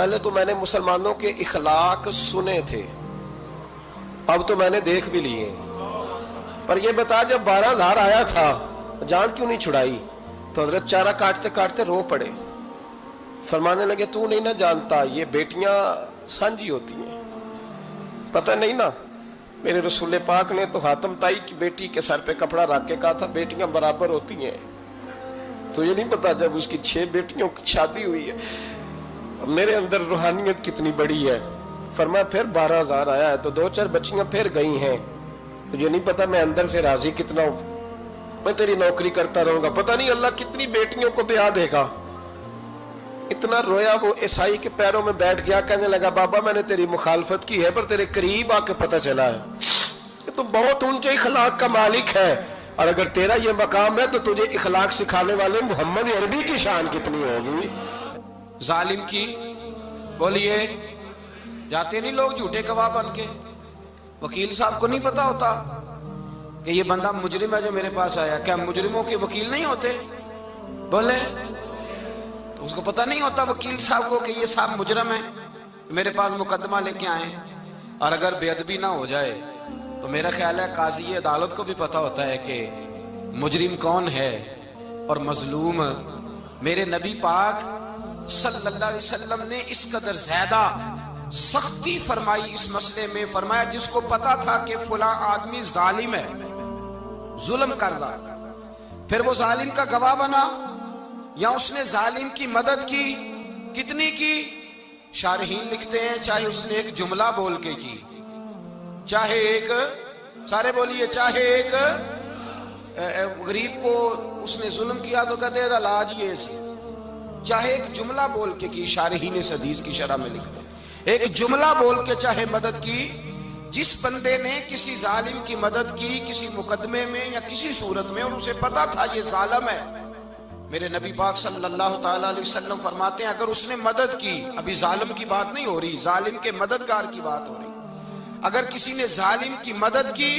پہلے تو میں نے مسلمانوں کے اخلاق سنے تھے، اب تو میں نے دیکھ بھی لیے، پر یہ بتا جب 12,000 آیا تھا جان کیوں نہیں چھڑائی؟ تو حضرت چارہ کاٹتے کاٹتے رو پڑے، فرمانے لگے تو نہیں نہ جانتا یہ بیٹیاں سانجھی ہوتی ہیں، پتہ نہیں نا؟ میرے رسول پاک نے تو حاتم تائی کی بیٹی کے سر پہ کپڑا رکھ کے کہا تھا بیٹیاں برابر ہوتی ہیں، تو یہ نہیں پتا جب اس کی 6 بیٹیوں کی شادی ہوئی ہے میرے اندر روحانیت کتنی بڑی ہے۔ فرمایا پھر 12,000 آیا ہے تو 2-4 بچیاں پھر گئی ہیں، تجھے نہیں پتا میں اندر سے راضی کتنا ہوں، میں تیری نوکری کرتا رہوں گا، پتہ نہیں اللہ کتنی بیٹیوں کو بیاہ دے گا۔ اتنا رویا وہ عیسائی کے پیروں میں بیٹھ گیا، کہنے لگا بابا میں نے تیری مخالفت کی ہے پر تیرے قریب آ کے پتہ چلا ہے کہ تو بہت اونچے اخلاق کا مالک ہے، اور اگر تیرا یہ مقام ہے تو تجھے اخلاق سکھانے والے محمد عربی کی شان کتنی ہوگی۔ ظالم کی بولیے جاتے نہیں لوگ جھوٹے گواہ بن کے، وکیل صاحب کو نہیں پتا ہوتا کہ یہ بندہ مجرم ہے جو میرے پاس آیا، کیا مجرموں کے وکیل نہیں ہوتے؟ بولے تو اس کو پتہ نہیں ہوتا وکیل صاحب کو کہ یہ صاحب مجرم ہے، میرے پاس مقدمہ لے کے آئے، اور اگر بے ادبی نہ ہو جائے تو میرا خیال ہے قاضی عدالت کو بھی پتا ہوتا ہے کہ مجرم کون ہے اور مظلوم۔ میرے نبی پاک صلی اللہ علیہ وسلم نے اس قدر زیادہ سختی فرمائی اس مسئلے میں، فرمایا جس کو پتا تھا کہ فلاں آدمی ظالم ہے، ظلم کر رہا، پھر وہ ظالم کا گواہ بنا یا اس نے ظالم کی مدد کی، کتنی کی؟ شارحین لکھتے ہیں چاہے اس نے ایک جملہ بول کے کی، چاہے ایک، سارے بولیے، چاہے ایک غریب کو اس نے ظلم کیا تو کہتے ہیں علاج یہ سی، چاہے ایک جملہ بول کے کی، شارحین اس حدیث کی شرح میں لکھتے ہیں ایک جملہ بول کے چاہے مدد کی، جس بندے نے کسی ظالم کی مدد کی کسی مقدمے میں یا کسی صورت میں اور اسے پتا تھا یہ ظالم ہے، میرے نبی پاک صلی اللہ تعالی علیہ وسلم فرماتے ہیں اگر اس نے مدد کی، ابھی ظالم کی بات نہیں ہو رہی، ظالم کے مددگار کی بات ہو رہی، اگر کسی نے ظالم کی مدد کی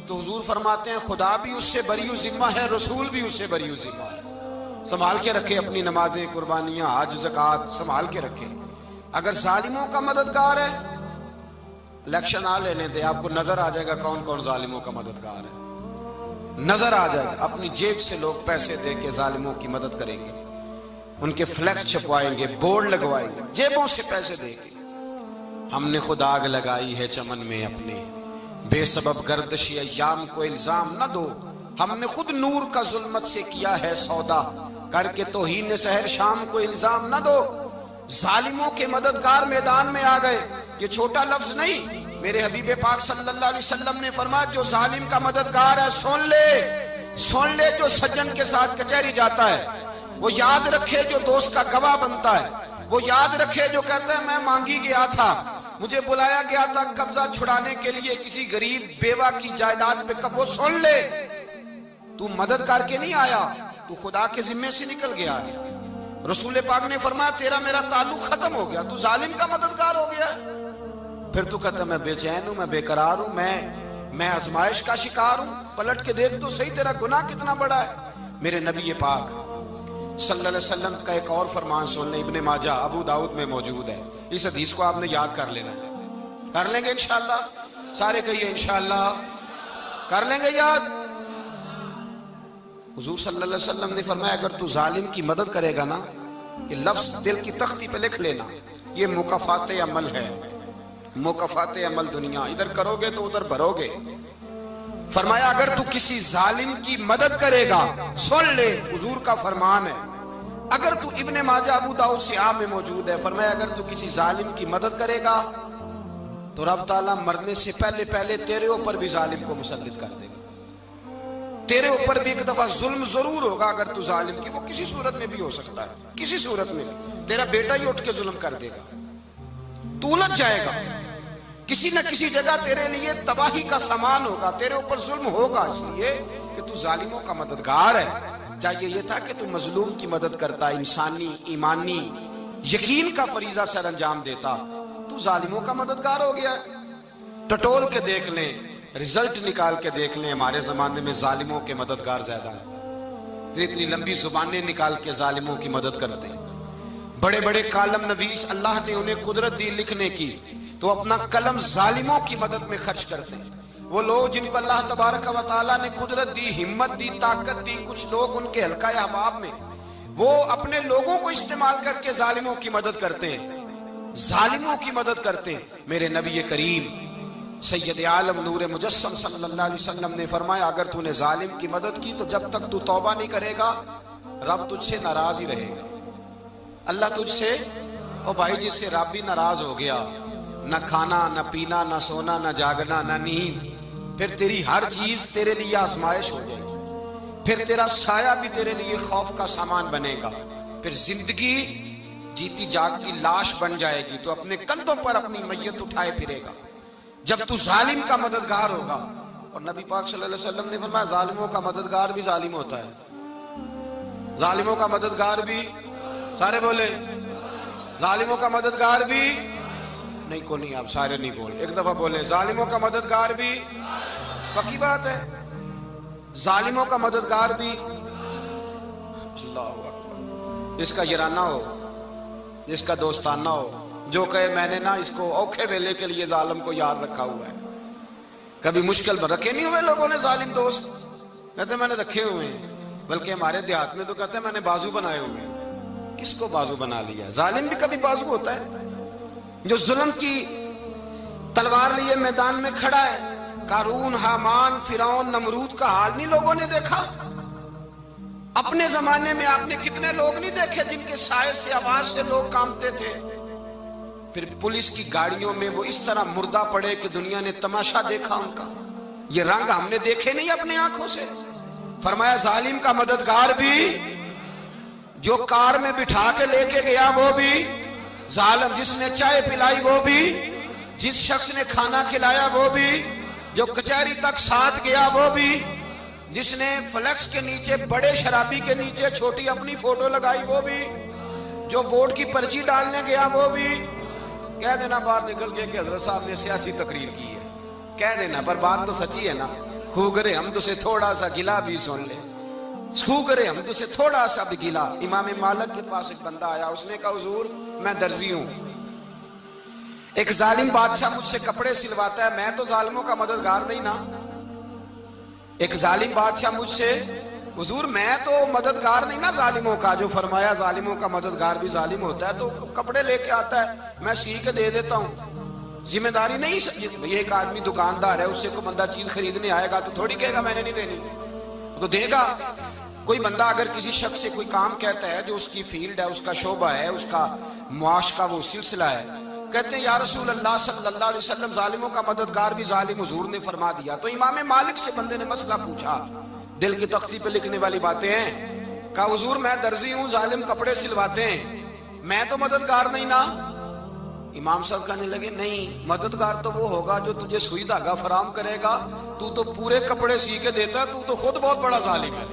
تو حضور فرماتے ہیں خدا بھی اس سے بری و ذمہ ہے، رسول بھی اس سے بری و ذمہ ہے۔ سنبھال کے رکھے اپنی نمازیں، قربانیاں، حج، زکوٰۃ سنبھال کے رکھے۔ اگر ظالموں کا مددگار ہے، الیکشن آ لینے دے، آپ کو نظر آ جائے گا کون کون ظالموں کا مددگار ہے، نظر آ جائے گا۔ اپنی جیب سے لوگ پیسے دے کے ظالموں کی مدد کریں گے، ان کے فلیکس چھپوائیں گے، بورڈ لگوائیں گے، جیبوں سے پیسے دے کے۔ ہم نے خود آگ لگائی ہے چمن میں اپنے، بے سبب گردشی ایام کو الزام نہ دو، ہم نے خود نور کا ظلمت سے کیا ہے سودا، کر کے توہین سحر شام کو الزام نہ دو۔ ظالموں کے مددگار میدان میں آ گئے، یہ چھوٹا لفظ نہیں، میرے حبیب پاک صلی اللہ علیہ وسلم نے فرمایا جو ظالم کا مددگار ہے سن لے جو سجن کے ساتھ کچہری جاتا ہے، وہ یاد رکھے جو دوست کا گواہ بنتا ہے، وہ یاد رکھے جو کہتا ہے میں مانگی گیا تھا، مجھے بلایا گیا تھا قبضہ چھڑانے کے لیے کسی غریب بیوہ کی جائیداد پہ، وہ سن لے تو مدد کر کے نہیں آیا، تو خدا کے ذمے سے نکل گیا ہے۔ رسول پاک نے فرمایا تیرا میرا تعلق ختم ہو گیا، تو ظالم کا مددگار ہو گیا، پھر تو کہتا میں بے چین ہوں، میں بے قرار ہوں، میں آزمائش کا شکار ہوں، پلٹ کے دیکھ تو صحیح تیرا گناہ کتنا بڑا ہے۔ میرے نبی پاک صلی اللہ علیہ وسلم کا ایک اور فرمان سن لیں، ابن ماجہ ابو داؤد میں موجود ہے، اس حدیث کو آپ نے یاد کر لینا ہے، کر لیں گے انشاءاللہ، سارے کہیے انشاءاللہ، کر لیں گے یاد۔ حضور صلی اللہ علیہ وسلم نے فرمایا اگر تو ظالم کی مدد کرے گا نا، یہ لفظ دل کی تختی پہ لکھ لینا، یہ مکافات عمل ہے، مکافات عمل دنیا، ادھر کرو گے تو ادھر بھرو گے۔ فرمایا اگر تو کسی ظالم کی مدد کرے گا، سن لے حضور کا فرمان ہے، اگر تو ابن ماجہ ابو داؤد سیاہ میں موجود ہے، فرمایا اگر تو کسی ظالم کی مدد کرے گا تو رب تعالیٰ مرنے سے پہلے تیرے اوپر بھی ظالم کو مسلط کر دے گا، تیرے اوپر بھی ایک دفعہ ظلم ضرور ہوگا اگر تو ظالم کی، وہ کسی صورت میں بھی ہو سکتا ہے، کسی صورت میں بھی تیرا بیٹا ہی اٹھ کے ظلم کر دے گا، تو الجھ جائے گا، کسی نہ کسی جگہ تیرے لیے تباہی کا سامان ہوگا، تیرے اوپر ظلم ہوگا، اس لیے کہ تو ظالموں کا مددگار ہے۔ چاہیے یہ تھا کہ تو مظلوم کی مدد کرتا، انسانی ایمانی یقین کا فریضہ سر انجام دیتا، تو ظالموں کا مددگار ہو گیا۔ ٹٹول کے دیکھ لیں، رزلٹ نکال کے دیکھ لیں، ہمارے زمانے میں ظالموں کے مددگار زیادہ ہیں، اتنی لمبی زبانیں نکال کے ظالموں کی مدد کرتے ہیں، بڑے بڑے کالم نویس اللہ نے انہیں قدرت دی لکھنے کی، تو اپنا قلم ظالموں کی مدد میں خرچ کرتے ہیں۔ وہ لوگ جن کو اللہ تبارک و تعالیٰ نے قدرت دی، ہمت دی، طاقت دی، کچھ لوگ ان کے حلقہ احباب میں، وہ اپنے لوگوں کو استعمال کر کے ظالموں کی مدد کرتے ہیں، ظالموں کی مدد کرتے ہیں۔ میرے نبی کریم سید عالم نور مجسم صلی اللہ علیہ وسلم نے فرمایا، اگر تو نے ظالم کی مدد کی تو جب تک تو توبہ نہیں کرے گا رب تجھ سے ناراض ہی رہے گا۔ اللہ تجھ سے، او بھائی جس سے رب بھی ناراض ہو گیا، نہ کھانا نہ پینا نہ سونا نہ جاگنا نہ نیند، پھر تیری ہر چیز تیرے لیے آزمائش ہو جائے گی، پھر تیرا سایہ بھی تیرے لیے خوف کا سامان بنے گا، پھر زندگی جیتی جاگتی لاش بن جائے گی، تو اپنے کندھوں پر اپنی میت اٹھائے پھرے گا جب تو ظالم کا مددگار ہوگا۔ اور نبی پاک صلی اللہ علیہ وسلم نے فرمایا ظالموں کا مددگار بھی ظالم ہوتا ہے، ظالموں کا مددگار بھی، سارے بولے ظالموں کا مددگار بھی نہیں، کو نہیں، آپ سارے نہیں بولے، ایک دفعہ بولے ظالموں کا مددگار بھی، پکی بات ہے، ظالموں کا مددگار بھی۔ اللہ اکبر، جس کا یارانہ ہو، جس کا دوستانہ ہو، جو کہے میں نے نا اس کو اوکھے ویلے کے لیے ظالم کو یاد رکھا ہوا ہے۔ کبھی مشکل میں رکھے نہیں ہوئے لوگوں نے ظالم دوست، کہتے میں نے رکھے ہوئے ہیں، بلکہ ہمارے دیہات میں تو کہتے ہیں میں نے بازو بنائے ہوئے ہیں۔ کس کو بازو بنا لیا؟ ظالم بھی کبھی بازو ہوتا ہے، جو ظلم کی تلوار لیے میدان میں کھڑا ہے۔ قارون، حامان، فرعون، نمرود کا حال نہیں لوگوں نے دیکھا؟ اپنے زمانے میں آپ نے کتنے لوگ نہیں دیکھے جن کے سائے سے، آواز سے لوگ کانپتے تھے؟ پھر پولیس کی گاڑیوں میں وہ اس طرح مردہ پڑے کہ دنیا نے تماشا دیکھا ان کا۔ یہ رنگ ہم نے دیکھے نہیں اپنے آنکھوں سے۔ فرمایا ظالم کا مددگار بھی، جو کار میں بٹھا کے لے کے گیا وہ بھی ظالم، جس نے چائے پلائی وہ بھی، جس شخص نے کھانا کھلایا وہ بھی، جو کچہری تک ساتھ گیا وہ بھی، جس نے فلیکس کے نیچے، بڑے شرابی کے نیچے چھوٹی اپنی فوٹو لگائی وہ بھی، جو ووٹ کی پرچی ڈالنے گیا وہ بھی۔ کہہ دینا باہر نکل کے کہ حضرت صاحب نے سیاسی تقریر کی ہے، کہہ دینا، پر بات تو سچی ہے نا۔ خوگرے حمد سے تھوڑا سا گلا بھی سن لے، خوگرے حمد سے تھوڑا سا بھی گلا۔ امام مالک کے پاس ایک بندہ آیا، اس نے کہا حضور میں درزی ہوں، ایک ظالم بادشاہ مجھ سے کپڑے سلواتا ہے، میں تو ظالموں کا مددگار نہیں نا۔ ایک ظالم بادشاہ مجھ سے، حضور میں تو مددگار نہیں نا ظالموں کا، جو فرمایا ظالموں کا مددگار بھی ظالم ہوتا ہے، تو کپڑے لے کے آتا ہے میں سی کے دے دیتا ہوں، ذمہ داری نہیں۔ یہ ایک آدمی دکاندار ہے، اس سے کوئی بندہ چیز خریدنے آئے گا تو تھوڑی کہے گا میں نے نہیں دینی، تو دے گا۔ کوئی بندہ اگر کسی شخص سے کوئی کام کہتا ہے جو اس کی فیلڈ ہے، اس کا شعبہ ہے، اس کا معاش کا وہ سلسلہ ہے، کہتے ہیں یا رسول اللہ صلی اللہ علیہ وسلم ظالموں کا مددگار بھی ظالم، حضور نے فرما دیا۔ تو امام مالک سے بندے نے مسئلہ پوچھا، دل کی تختی پہ لکھنے والی باتیں ہیں، کہا حضور میں درزی ہوں، ظالم کپڑے سلواتے ہیں، میں تو مددگار نہیں نا۔ امام صاحب کہنے لگے نہیں، مددگار تو وہ ہوگا جو تجھے سوئی دھاگا فراہم کرے گا، تو پورے کپڑے سی کے دیتا ہے، تو خود بہت بڑا ظالم ہے،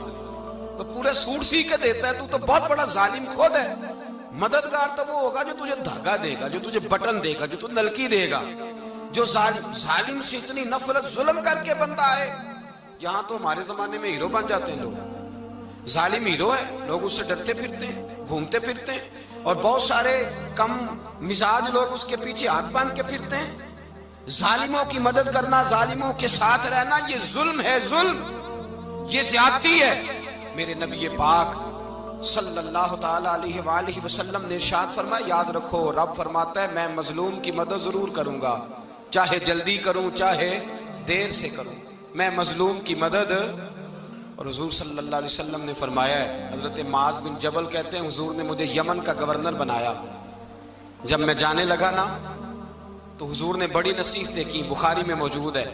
تو پورے سوٹ سی کے دیتا ہے، تو بہت بڑا ظالم خود ہے۔ مددگار تو وہ ہوگا جو تجھے دھاگا دے گا، جو تجھے بٹن دے گا، جو تجھے نلکی دے گا، جو ظالم سے اتنی نفرت ظلم کر کے بندہ ہے۔ یہاں تو ہمارے زمانے میں ہیرو بن جاتے ہیں لوگ، ظالم ہیرو ہے، لوگ اس سے ڈرتے پھرتے ہیں، گھومتے پھرتے ہیں، اور بہت سارے کم مزاج لوگ اس کے پیچھے ہاتھ باندھ کے پھرتے ہیں۔ ظالموں کی مدد کرنا، ظالموں کے ساتھ رہنا، یہ ظلم ہے، ظلم، یہ زیادتی ہے۔ میرے نبی پاک صلی اللہ تعالی علیہ وآلہ وسلم نے ارشاد فرمایا، یاد رکھو رب فرماتا ہے میں مظلوم کی مدد ضرور کروں گا، چاہے جلدی کروں چاہے دیر سے کروں، میں مظلوم کی مدد۔ اور حضور صلی اللہ علیہ وسلم نے فرمایا ہے، حضرت معاذ بن جبل کہتے ہیں حضور نے مجھے یمن کا گورنر بنایا، جب میں جانے لگا نا تو حضور نے بڑی نصیحتیں کی، بخاری میں موجود ہے،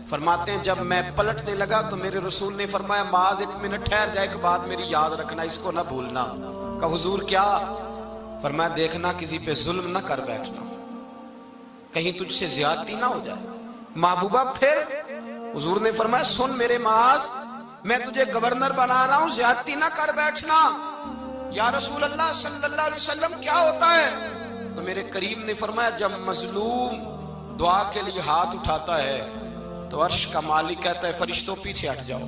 فرماتے ہیں جب میں پلٹنے لگا تو میرے رسول نے فرمایا معاذ ایک منٹ ٹھہر جا، ایک بات میری یاد رکھنا، اس کو نہ بھولنا۔ کہا حضور کیا؟ فرمایا دیکھنا کسی پہ ظلم نہ کر بیٹھنا، کہیں تجھ سے زیادتی نہ ہو جائے۔ محبوبہ پھر حضور نے فرمایا سن میرے معاذ، میں تجھے گورنر بنا رہا ہوں، زیادتی نہ کر بیٹھنا۔ یا رسول اللہ صلی اللہ علیہ وسلم کیا ہوتا ہے؟ تو میرے کریم نے فرمایا جب مظلوم دعا کے لیے ہاتھ اٹھاتا ہے تو عرش کا مالک کہتا ہے فرشتوں پیچھے ہٹ جاؤ،